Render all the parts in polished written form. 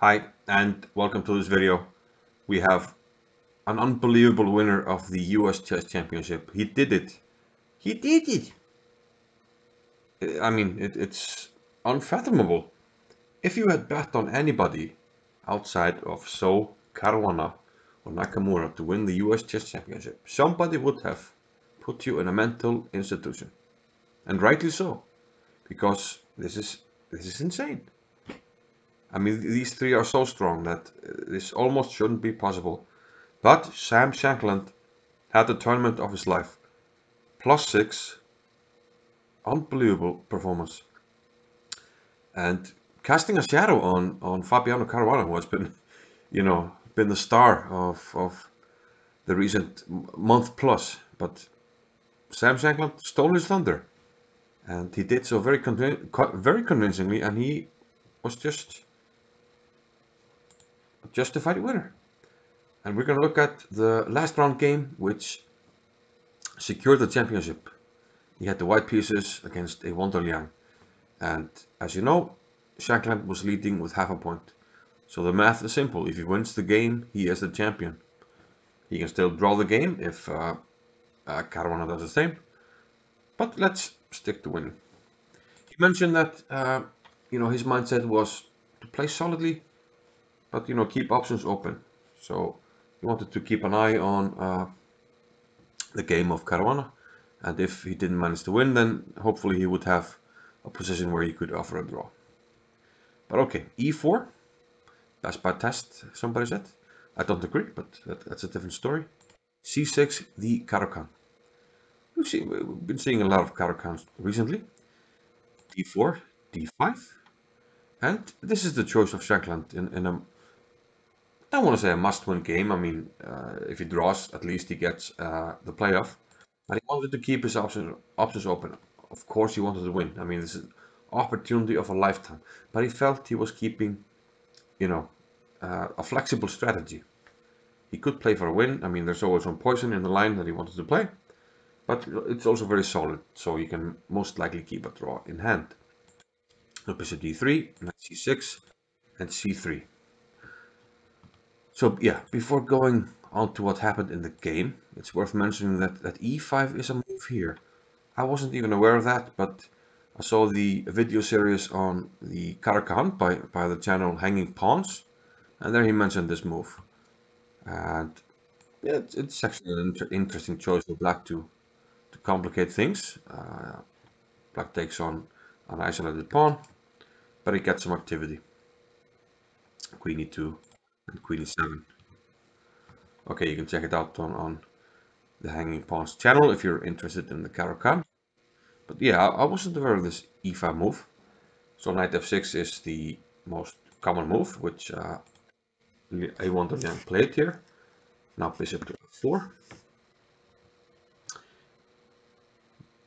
Hi, and welcome to this video. We have an unbelievable winner of the US Chess Championship. He did it. He did it. It's unfathomable. If you had bet on anybody outside of So, Caruana, or Nakamura to win the US Chess Championship, somebody would have put you in a mental institution. And rightly so, because this is insane. These three are so strong that this almost shouldn't be possible. But Sam Shankland had the tournament of his life. +6, unbelievable performance. And casting a shadow on Fabiano Caruana, who has been the star of the recent month plus. But Sam Shankland stole his thunder. And he did so very convincingly, and he was just a justified winner. And we're going to look at the last round game, which secured the championship. He had the white pieces against a Wonder Liang. And as you know, Shankland was leading with half a point. So the math is simple. If he wins the game, he is the champion. He can still draw the game if Caruana does the same. But let's stick to winning. He mentioned that his mindset was to play solidly, but keep options open. So he wanted to keep an eye on the game of Caruana, and if he didn't manage to win, then hopefully he would have a position where he could offer a draw. But okay, e4, best by test, somebody said. I don't agree, but that's a different story. c6, the Caro-Kann. We've been seeing a lot of Caro-Kanns recently. d4, d5, and this is the choice of Shankland in a, I don't want to say a must-win game. If he draws, at least he gets the playoff. But he wanted to keep his options open. Of course, he wanted to win. This is opportunity of a lifetime. But he felt he was keeping, a flexible strategy. He could play for a win. There's always some poison in the line that he wanted to play. But it's also very solid, so you can most likely keep a draw in hand. So bishop d3, knight c6, and c3. So yeah, before going on to what happened in the game, it's worth mentioning that e5 is a move here. I wasn't even aware of that, but I saw the video series on the Caro-Kann by the channel Hanging Pawns, and there he mentioned this move. And yeah, it's actually an interesting choice for black to complicate things. Black takes on an isolated pawn, but he gets some activity. Queen e2 and queen e7. Okay, you can check it out on the Hanging Pawns channel if you're interested in the Caro-Kann. But yeah, I wasn't aware of this e5 move. So knight f6 is the most common move, which A1 Liang played here. Now bishop to f4.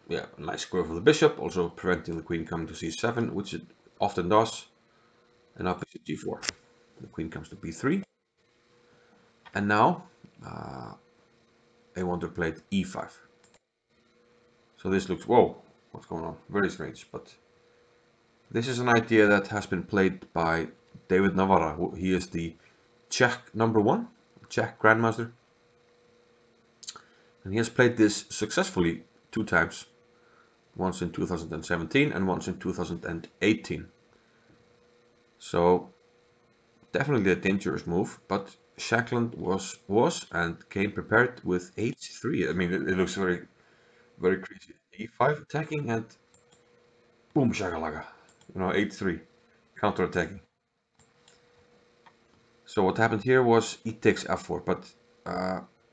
Yeah, a nice square for the bishop, also preventing the queen coming to c7, which it often does. And now bishop g4. The queen comes to b3. And now A1 played e5. So this looks, whoa, what's going on? Very strange, but this is an idea that has been played by David Navarra. He is the Czech #1, Czech grandmaster. And he has played this successfully 2 times, once in 2017 and once in 2018. So definitely a dangerous move, but Shankland was and came prepared with h3. It looks very, very crazy. e5 attacking and boom shakalaka, h3 counter-attacking. So what happened here was e takes f4, but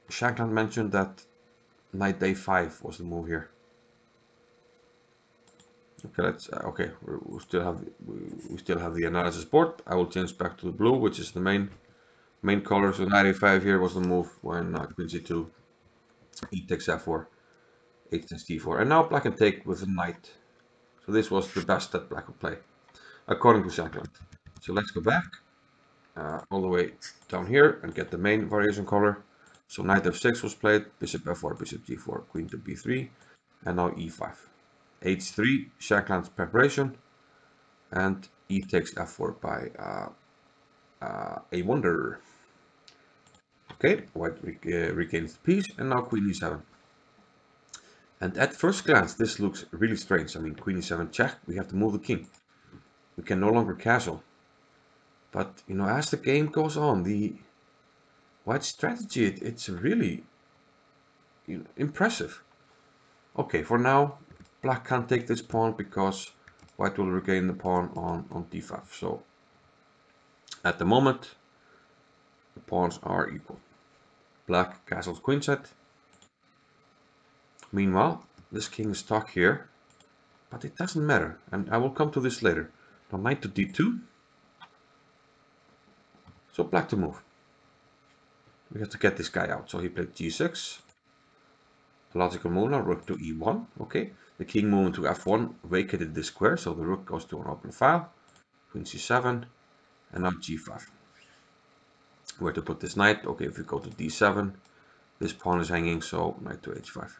Shankland mentioned that knight a5 was the move here. Okay, we still have the analysis board. I will change back to the blue, which is the main color. So knight a5 here was the move when queen c2, e takes f4, h takes d4, and now black can take with the knight. So this was the best that black could play, according to Shankland. So let's go back all the way down here and get the main variation color. So knight f6 was played, bishop f4, bishop g4, queen to b3, and now e5. h3, Shankland's preparation, and e takes f4 by a wonder. Okay, white regains the piece, and now queen e7. And at first glance, this looks really strange. I mean, queen e7 check, we have to move the king. We can no longer castle. But, you know, as the game goes on, the white strategy, it's really, you know, impressive. Okay, for now, black can't take this pawn because white will regain the pawn on d5. So, at the moment, the pawns are equal. Black castles queenside. Meanwhile, this king is stuck here, but it doesn't matter, and I will come to this later. Now knight to d2. So black to move. We have to get this guy out. So he played g6. Logical move now, rook to e1. Okay, the king moving to f1 vacated this square, so the rook goes to an open file. Queen c7, and now g5. Where to put this knight? Okay, if we go to d7, this pawn is hanging, so knight to h5.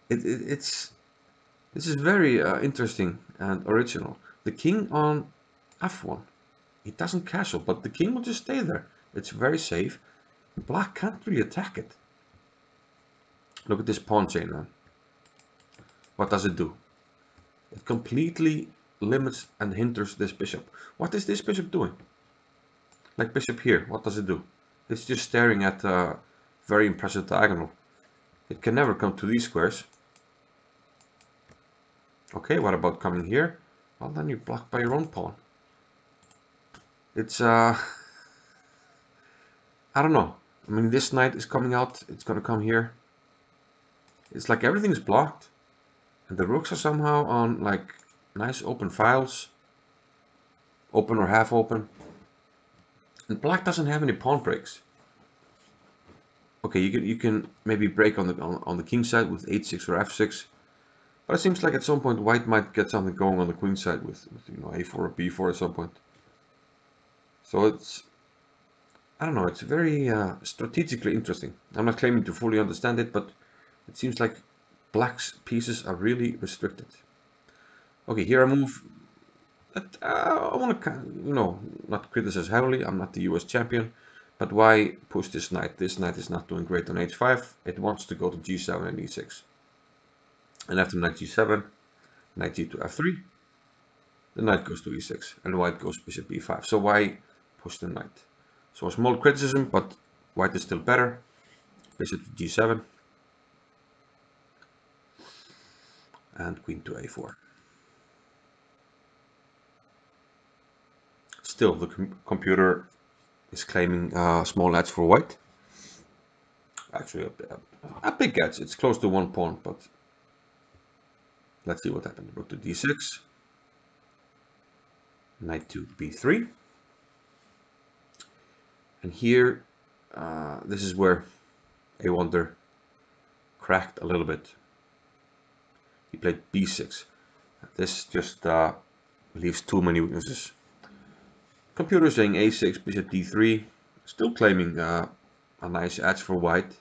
It's this is very interesting and original. The king on f1, it doesn't castle, but the king will just stay there. It's very safe. Black can't really attack it. Look at this pawn chain now. What does it do? It completely limits and hinders this bishop. What is this bishop doing? Like bishop here, what does it do? It's just staring at a very impressive diagonal. It can never come to these squares. Okay, what about coming here? Well, then you're blocked by your own pawn. It's, I don't know. I mean, this knight is coming out. It's gonna come here. It's like everything's blocked. And the rooks are somehow on, like, nice open files. Open or half open. And black doesn't have any pawn breaks. Okay, you can maybe break on the king side with h6 or f6. But it seems like at some point white might get something going on the queen side with you know, a4 or b4 at some point. So it's, I don't know, it's very strategically interesting. I'm not claiming to fully understand it, but it seems like black's pieces are really restricted. Okay, here I move that I want to, you know, not criticize heavily. I'm not the US champion, but why push this knight? This knight is not doing great on h5. It wants to go to g7 and e6. And after knight g7, knight g to f3, the knight goes to e6, and white goes bishop b5. So why push the knight? So a small criticism, but white is still better. Bishop to g7, and queen to a4. Still, the computer is claiming a small edge for white. Actually, a big edge. It's close to 1 pawn, but let's see what happens. Rook to d6, knight to b3. And here, this is where a wonder cracked a little bit. He played b6. This just leaves too many weaknesses. Computer saying a6, bishop d3, still claiming a nice edge for white,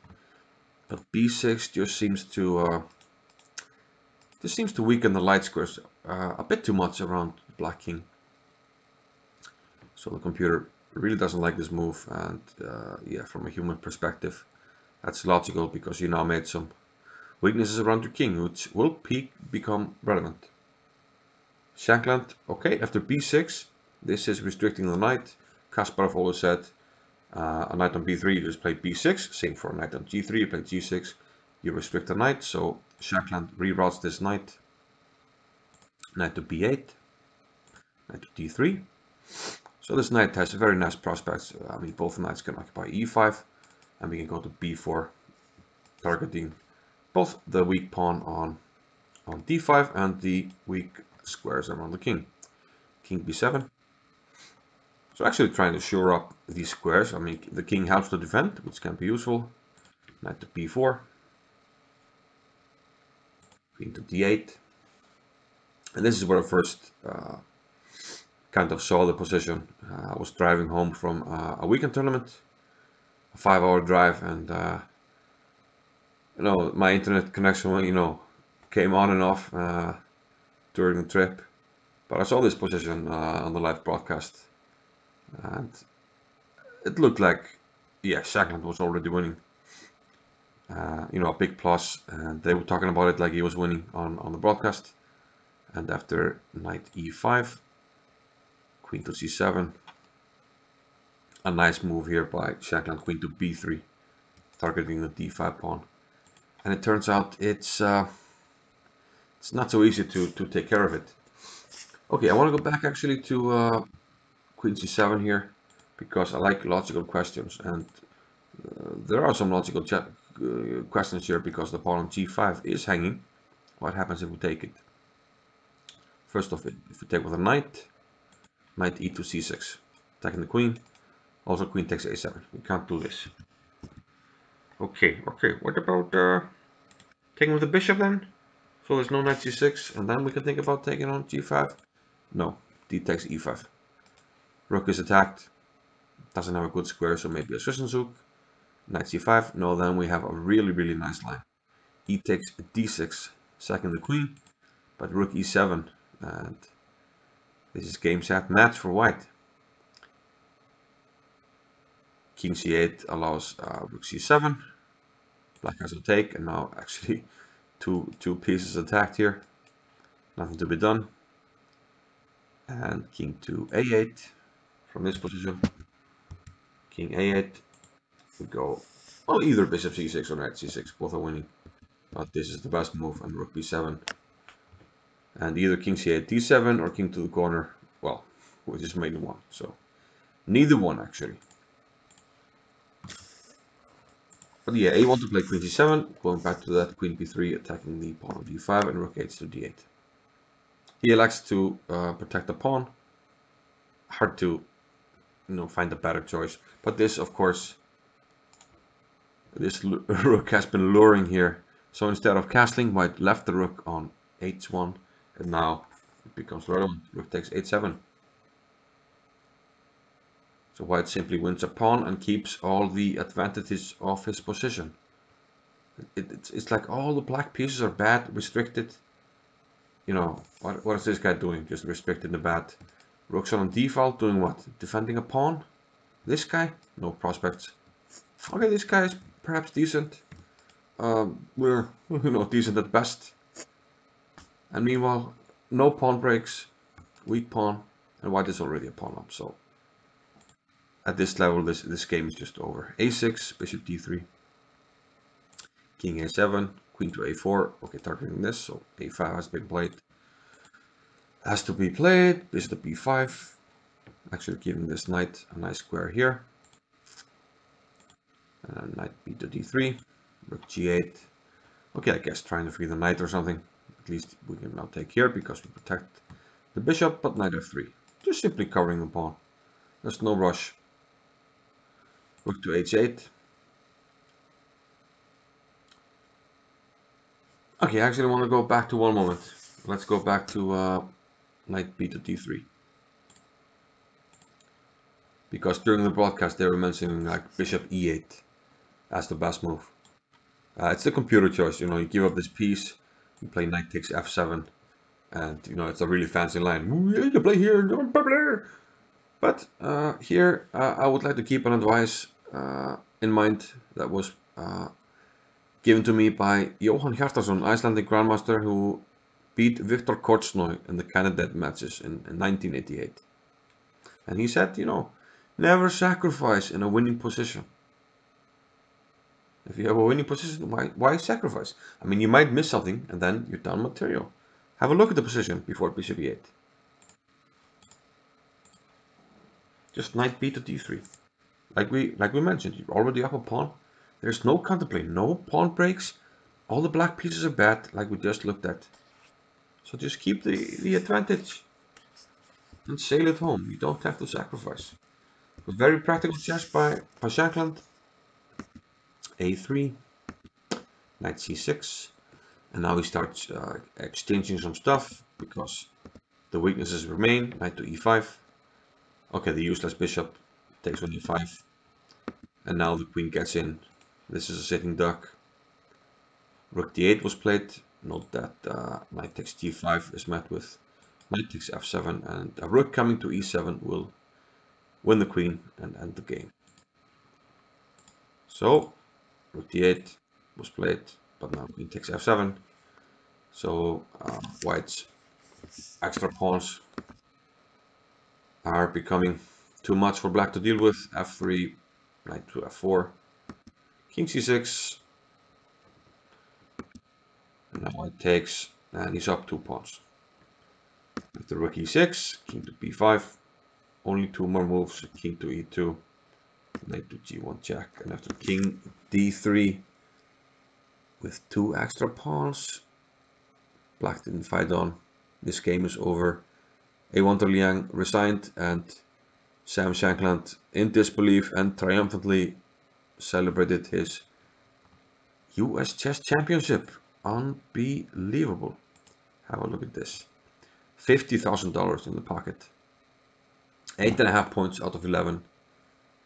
but b6 just seems to weaken the light squares a bit too much around black king. So the computer really doesn't like this move, and yeah, from a human perspective, that's logical because you now made some weaknesses around your king, which will become relevant. Shankland, okay, after b6, this is restricting the knight. Kasparov always said a knight on b3, you just play b6. Same for a knight on g3, you play g6. You restrict the knight, so Shankland reroutes this knight. Knight to b8, knight to d3. So this knight has very nice prospects. I mean, both knights can occupy e5, and we can go to b4, targeting both the weak pawn on d5 and the weak squares around the king. King b7. So actually trying to shore up these squares. I mean, the king helps to defend, which can be useful. Knight to b4. Queen to d8. And this is where I first kind of saw the position. I was driving home from a weekend tournament, a 5-hour drive, and you know, my internet connection, you know, came on and off during the trip. But I saw this position on the live broadcast, and it looked like, yeah, Shankland was already winning. A big plus, and they were talking about it like he was winning on the broadcast. And after knight e5, queen to c7, a nice move here by Shankland, queen to b3, targeting the d5 pawn. And it turns out it's not so easy to take care of it. Okay, I want to go back actually to queen c7 here, because I like logical questions, and there are some logical questions here, because the pawn on g5 is hanging. What happens if we take it? First off, if we take with a knight e to c6, attacking the queen. Also queen takes a7. We can't do this. Okay, what about taking with the bishop then? So there's no knight c6, and then we can think about taking on g5. No, d takes e5. Rook is attacked, doesn't have a good square, so maybe a Zwischenzug. Knight c5, no, then we have a really nice line. E takes d6, sacking the queen, but rook e7, and this is game set match for white. King c8 allows rook c7, black has a take, and now actually two pieces attacked here, nothing to be done. And king to a8 from this position. King a8, we go, well, either bishop c6 or knight c6, both are winning, but this is the best move, and rook b7, and either king c8 d7 or king to the corner. Well, we just made one, so neither one actually. But yeah, a1 to play queen c7, going back to that, queen b3, attacking the pawn on d5, and rook h to d8. He elects to protect the pawn. Hard to find a better choice, but this, of course, this rook has been luring here. So instead of castling, white left the rook on h1, and now it becomes relevant. Rook takes h7. So white simply wins a pawn and keeps all the advantages of his position. It's like all the black pieces are bad, restricted. What is this guy doing? Just restricting the bad. Rook's on default, doing what? Defending a pawn? This guy? No prospects. Okay, this guy is perhaps decent. We're decent at best. And meanwhile, no pawn breaks, weak pawn, and white is already a pawn up. So at this level, this game is just over. a6, bishop d3, king a7, queen to a4. Okay, targeting this, so a5 has been played. Has to be played. Bishop to b5. Actually giving this knight a nice square here. Knight b to d3, rook g8. Okay, I guess trying to free the knight or something. At least we can now take here because we protect the bishop, but knight f3. Just simply covering the pawn. There's no rush. Rook to h8. Okay, I actually want to go back to one moment. Let's go back to knight b to d3. Because during the broadcast they were mentioning like bishop e8 as the best move. It's the computer choice, you give up this piece, you play knight takes f7, and it's a really fancy line. Ooh, yeah, you play here, but here I would like to keep an advice in mind that was given to me by Jóhann Hjartarson, Icelandic grandmaster who beat Viktor Korchnoi in the candidate matches in 1988. And he said, never sacrifice in a winning position. If you have a winning position, why sacrifice? I mean, you might miss something and then you're down material. Have a look at the position before bishop e8. Just knight b to d3. Like we mentioned, you're already up a pawn. There's no counterplay, no pawn breaks. All the black pieces are bad, like we just looked at. So just keep the advantage and sail it home. You don't have to sacrifice. A very practical chess by Shankland. a3, knight c6, and now we start exchanging some stuff because the weaknesses remain. Knight to e5. Okay, the useless bishop takes on e5, and now the queen gets in. This is a sitting duck. Rook d8 was played. Note that knight takes g5 is met with Knight takes f7, and a rook coming to e7 will win the queen and end the game. So rook d8 was played, but now queen takes f7. So white's extra pawns are becoming too much for black to deal with. f3, knight to f4, king c6. And now white takes, and he's up 2 pawns. After rook e6, king to b5, only 2 more moves, king to e2, knight to g1 check, and after king d3 with 2 extra pawns, black didn't fight on. This game is over. A1 Liang resigned, and Sam Shankland, in disbelief and triumphantly, celebrated his US Chess Championship. Unbelievable. Have a look at this. $50,000 in the pocket. 8.5 points out of 11.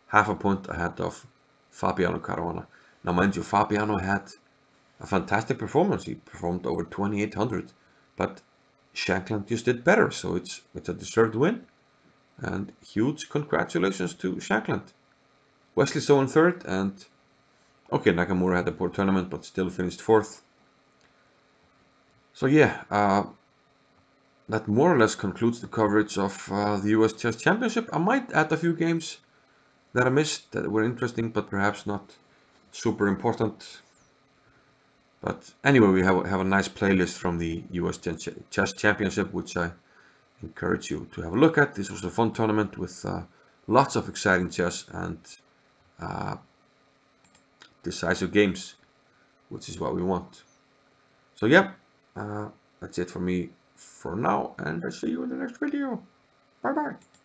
Half a point ahead of Fabiano Caruana. Now, mind you, Fabiano had a fantastic performance. He performed over 2,800, but Shankland just did better. So it's a deserved win, and huge congratulations to Shankland. Wesley So in third, and okay, Nakamura had a poor tournament, but still finished fourth. So yeah, that more or less concludes the coverage of the US Chess Championship. I might add a few games that I missed that were interesting, but perhaps not super important. But anyway, we have a nice playlist from the US Chess Championship, which I encourage you to have a look at. This was a fun tournament with lots of exciting chess and uh, decisive games, which is what we want. So yeah, that's it for me for now, and I'll see you in the next video. Bye bye.